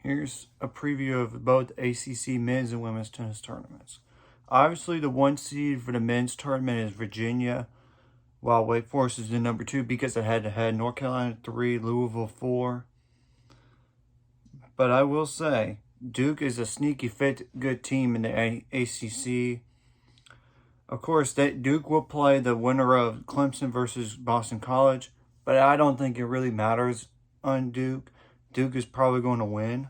Here's a preview of both ACC men's and women's tennis tournaments. Obviously, the 1 seed for the men's tournament is Virginia, while Wake Forest is the number 2 because it had North Carolina 3, Louisville 4. But I will say, Duke is a sneaky fit good team in the ACC. Of course, Duke will play the winner of Clemson versus Boston College, but I don't think it really matters on Duke. Duke is probably going to win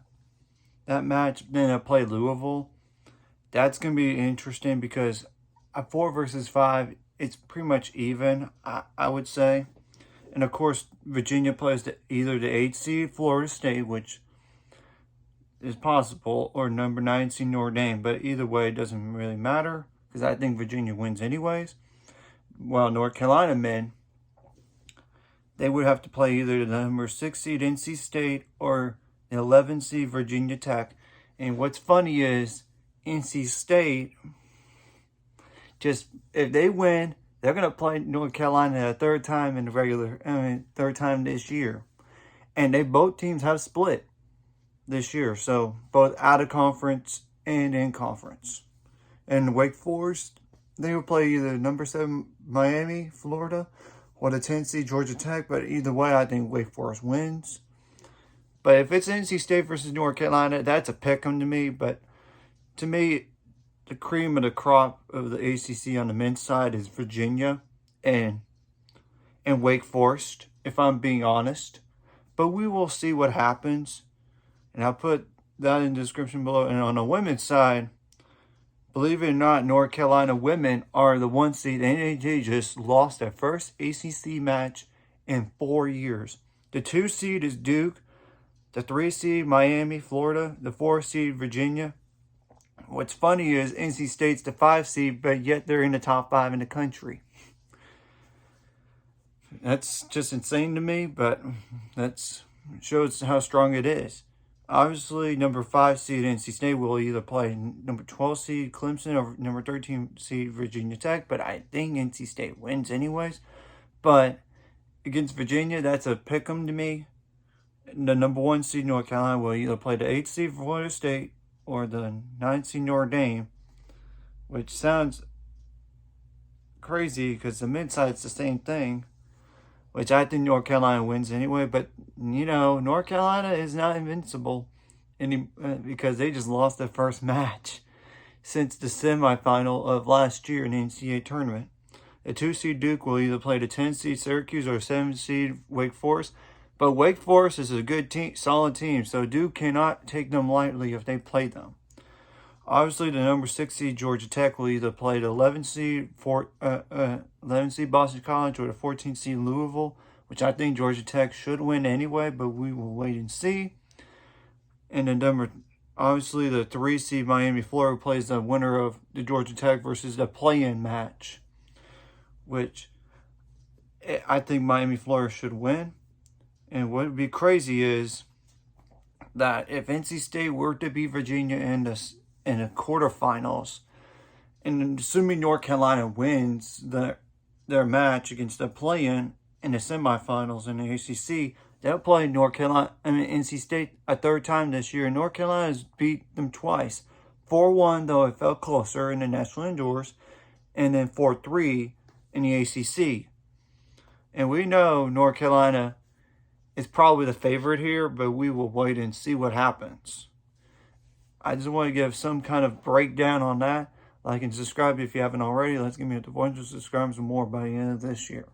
that match. Then they'll play Louisville. That's going to be interesting because a 4 versus 5, it's pretty much even, I would say. And of course, Virginia plays either the 8 seed Florida State, which is possible, or number 9 seed Notre Dame. But either way, it doesn't really matter because I think Virginia wins anyways. While North Carolina men, they would have to play either the number 6 seed NC State or the 11 seed Virginia Tech. And what's funny is NC State, if they win, they're going to play North Carolina a third time in the third time this year. And both teams have split this year. So both out of conference and in conference. And Wake Forest, they will play either number 7 Miami, Florida, or the 10 seed Georgia Tech. But either way, I think Wake Forest wins. But if it's NC State versus North Carolina, that's a pick-em to me. But to me, the cream of the crop of the ACC on the men's side is Virginia and Wake Forest, if I'm being honest. But we will see what happens. And I'll put that in the description below. And on the women's side, believe it or not, North Carolina women are the 1 seed. And they just lost their first ACC match in 4 years. The 2 seed is Duke. The 3 seed Miami, Florida. The 4 seed Virginia. What's funny is NC State's the 5 seed, but yet they're in the top 5 in the country. That's just insane to me, but that shows how strong it is. Obviously, number 5 seed NC State will either play number 12 seed Clemson or number 13 seed Virginia Tech, but I think NC State wins anyways. But against Virginia, that's a pick-em to me. The number 1 seed North Carolina will either play the 8 seed Florida State or the 9 seed Notre Dame, which sounds crazy because the mid-side's the same thing, which I think North Carolina wins anyway. But, you know, North Carolina is not invincible because they just lost their first match since the semifinal of last year in the NCAA tournament. The 2 seed Duke will either play the 10 seed Syracuse or 7 seed Wake Forest. But Wake Forest is a good team, solid team, so Duke cannot take them lightly if they play them. Obviously, the number 6 seed Georgia Tech will either play the 11 seed Boston College or the 14 seed Louisville, which I think Georgia Tech should win anyway, but we will wait and see. And obviously, the 3 seed Miami, Florida plays the winner of the Georgia Tech versus the play-in match, which I think Miami, Florida should win. And what would be crazy is that if NC State were to beat Virginia in the quarterfinals, and assuming North Carolina wins their match against the play-in in the semifinals in the ACC, they'll play NC State a third time this year. North Carolina has beat them twice. 4-1, though it fell closer in the national indoors, and then 4-3 in the ACC. And we know North Carolina is probably the favorite here, but we will wait and see what happens. I just want to give some kind of breakdown on that. Like and subscribe if you haven't already. Let's give me a 400 subscribers or more by the end of this year.